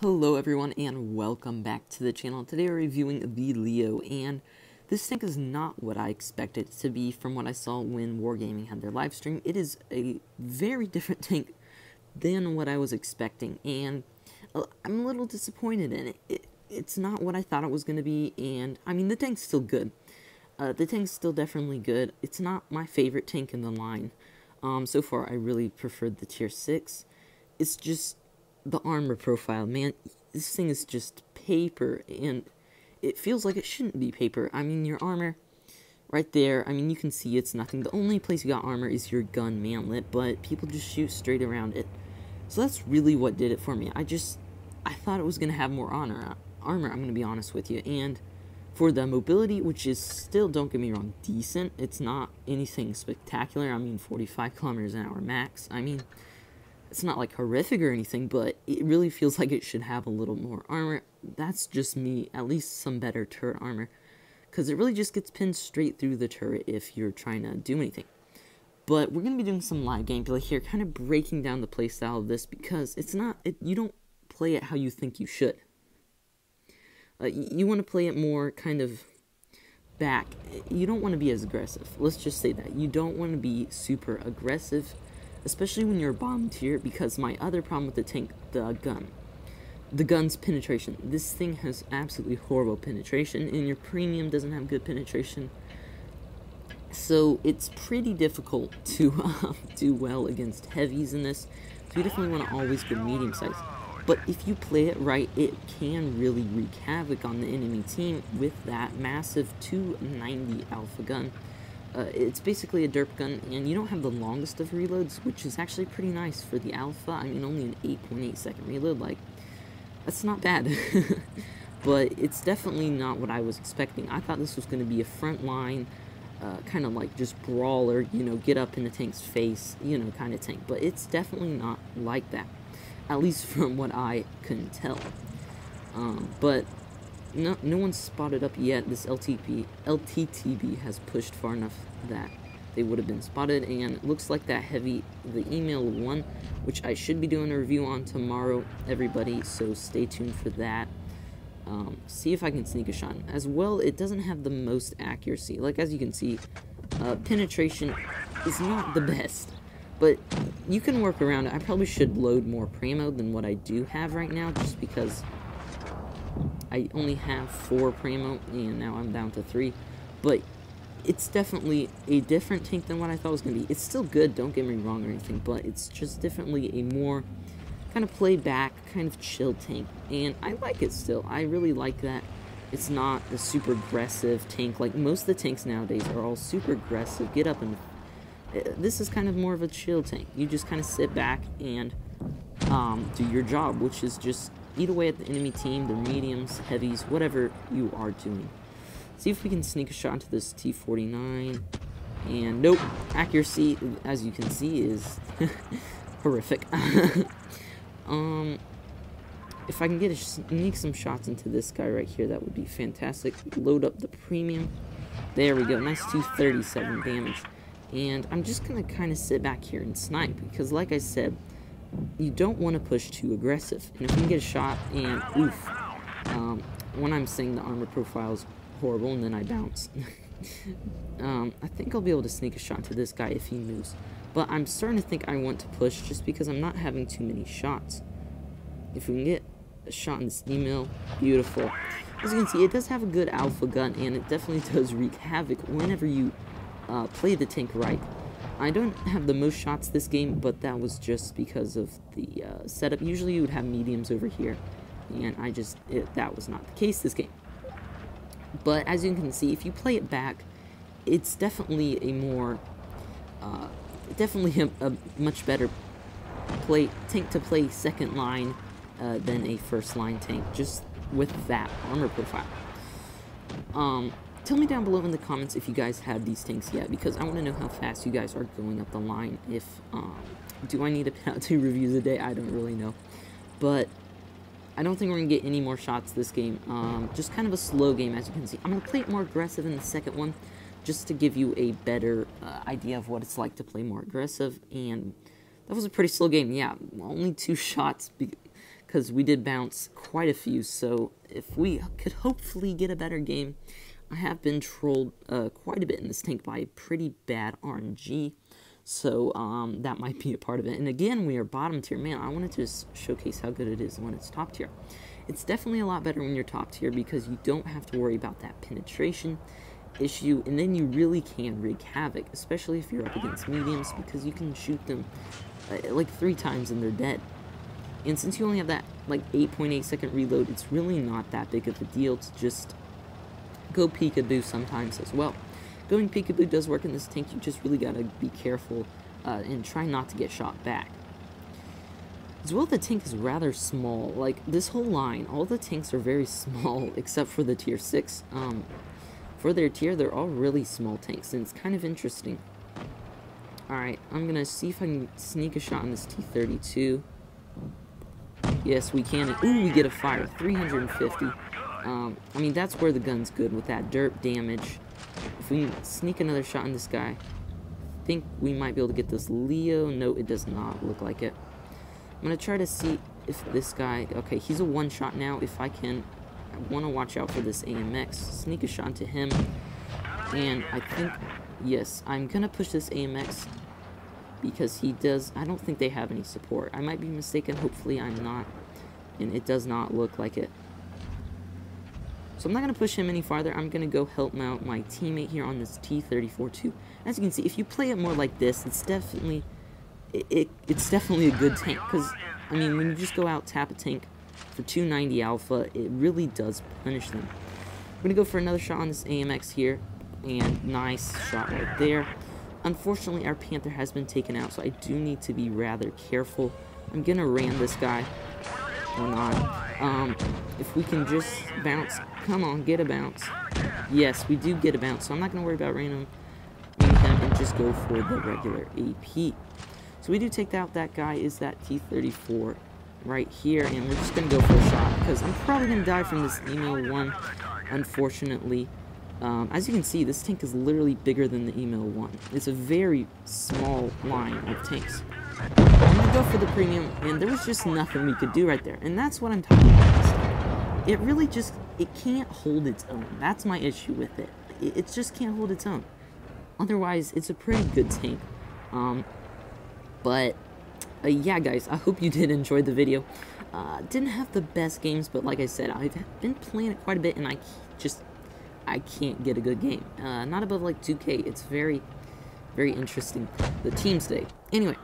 Hello everyone and welcome back to the channel. Today we're reviewing the Leo, and this tank is not what I expected it to be from what I saw when Wargaming had their live stream. It is a very different tank than what I was expecting, and I'm a little disappointed in it. It's not what I thought it was going to be, and I mean the tank's still good. The tank's still definitely good. It's not my favorite tank in the line. So far I really preferred the tier 6. It's just the armor profile, man, this thing is just paper, and it feels like it shouldn't be paper. I mean, your armor, right there, I mean, you can see it's nothing. The only place you got armor is your gun mantlet, but people just shoot straight around it. So that's really what did it for me. I thought it was going to have more armor, I'm going to be honest with you, and for the mobility, which is still, don't get me wrong, decent, it's not anything spectacular. I mean, 45 kilometers an hour max, I mean, it's not like horrific or anything, but it really feels like it should have a little more armor. That's just me, at least some better turret armor, because it really just gets pinned straight through the turret if you're trying to do anything. But we're going to be doing some live gameplay here, kind of breaking down the playstyle of this, because it's not, you don't play it how you think you should. You want to play it more kind of back. You don't want to be as aggressive. Let's just say that. You don't want to be super aggressive, especially when you're bottom tier, because my other problem with the tank, the gun's penetration. This thing has absolutely horrible penetration, and your premium doesn't have good penetration. So it's pretty difficult to do well against heavies in this. So you definitely want to always go medium size. But if you play it right, it can really wreak havoc on the enemy team with that massive 290 alpha gun. It's basically a derp gun, and you don't have the longest of reloads, which is actually pretty nice for the alpha. I mean, only an 8.8 second reload, like, that's not bad. But it's definitely not what I was expecting. I thought this was going to be a frontline, kind of like just brawler, you know, get up in the tank's face, you know, kind of tank. But it's definitely not like that, at least from what I can tell. But no one's spotted up yet. This LTTB has pushed far enough that they would have been spotted, and it looks like that heavy, the email one, which I should be doing a review on tomorrow, everybody, so stay tuned for that. See if I can sneak a shot. As well, it doesn't have the most accuracy. Like, as you can see, penetration is not the best, but you can work around it. I probably should load more Primo than what I do have right now, just because I only have 4 Primo, and now I'm down to 3, but it's definitely a different tank than what I thought it was going to be. It's still good, don't get me wrong or anything, but it's just definitely a more kind of play back, kind of chill tank, and I like it still. I really like that. It's not a super aggressive tank, like most of the tanks nowadays are all super aggressive, get up and... This is kind of more of a chill tank. You just kind of sit back and do your job, which is just eat away at the enemy team, their mediums, heavies, whatever you are doing. See if we can sneak a shot into this T49. And nope, accuracy, as you can see, is horrific. If I can sneak some shots into this guy right here, that would be fantastic. Load up the premium. There we go, nice 237 damage. And I'm just going to kind of sit back here and snipe, because like I said, you don't want to push too aggressive. And if you can get a shot, and oof, when I'm saying the armor profile is horrible and then I bounce, I think I'll be able to sneak a shot to this guy if he moves. But I'm starting to think I want to push just because I'm not having too many shots. If we can get a shot in this email, beautiful. As you can see, it does have a good alpha gun, and it definitely does wreak havoc whenever you play the tank right. I don't have the most shots this game, but that was just because of the setup. Usually you would have mediums over here, and that was not the case this game. But as you can see, if you play it back, it's definitely a more, definitely a much better tank to play second line than a first line tank, just with that armor profile. Tell me down below in the comments if you guys have these tanks yet, because I want to know how fast you guys are going up the line. If, do I need to put out 2 reviews a day? I don't really know. But I don't think we're going to get any more shots this game. Just kind of a slow game, as you can see. I'm going to play it more aggressive in the second one, just to give you a better idea of what it's like to play more aggressive. And that was a pretty slow game, yeah. Only 2 shots, because we did bounce quite a few, so if we could hopefully get a better game. I have been trolled quite a bit in this tank by pretty bad RNG, so that might be a part of it. And again, we are bottom tier. Man, I wanted to just showcase how good it is when it's top tier. It's definitely a lot better when you're top tier because you don't have to worry about that penetration issue, and then you really can wreak havoc, especially if you're up against mediums, because you can shoot them like 3 times and they're dead. And since you only have that like 8.8 second reload, it's really not that big of a deal to just go peekaboo sometimes as well. Going peekaboo does work in this tank. You just really gotta be careful and try not to get shot back. As well, the tank is rather small. Like, this whole line, all the tanks are very small except for the tier 6. For their tier, they're all really small tanks, and it's kind of interesting. Alright, I'm gonna see if I can sneak a shot on this T-32. Yes, we can. Ooh, we get a fire. 350. I mean, that's where the gun's good, with that derp damage. If we sneak another shot on this guy, I think we might be able to get this Leo. No, it does not look like it. I'm going to try to see if this guy... Okay, he's a one-shot now. If I can... I want to watch out for this AMX. Sneak a shot to him. And I think... Yes, I'm going to push this AMX because he does... I don't think they have any support. I might be mistaken. Hopefully I'm not. And it does not look like it. So I'm not going to push him any farther. I'm going to go help out my teammate here on this T-34 too. As you can see, if you play it more like this, it's definitely it's definitely a good tank. Because, I mean, when you just go out, tap a tank for 290 alpha, it really does punish them. I'm going to go for another shot on this AMX here. And nice shot right there. Unfortunately, our Panther has been taken out, so I do need to be rather careful. I'm going to ram this guy. Or not. If we can just bounce. Come on, get a bounce. Yes, we do get a bounce, so I'm not going to worry about random him and just go for the regular AP. So we do take out that guy, is that T-34 right here, and we're just going to go for a shot, because I'm probably going to die from this email 1, unfortunately. As you can see, this tank is literally bigger than the email 1. It's a very small line of tanks. I'm going to go for the premium, and there was just nothing we could do right there. And that's what I'm talking about. It really just, it can't hold its own. That's my issue with it. It just can't hold its own. Otherwise, it's a pretty good tank. Yeah, guys, I hope you did enjoy the video. Didn't have the best games, but like I said, I've been playing it quite a bit, and I can't get a good game. Not above like 2K. It's very, very interesting. The teams day. Anyway.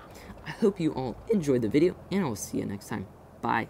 I hope you all enjoyed the video, and I will see you next time. Bye.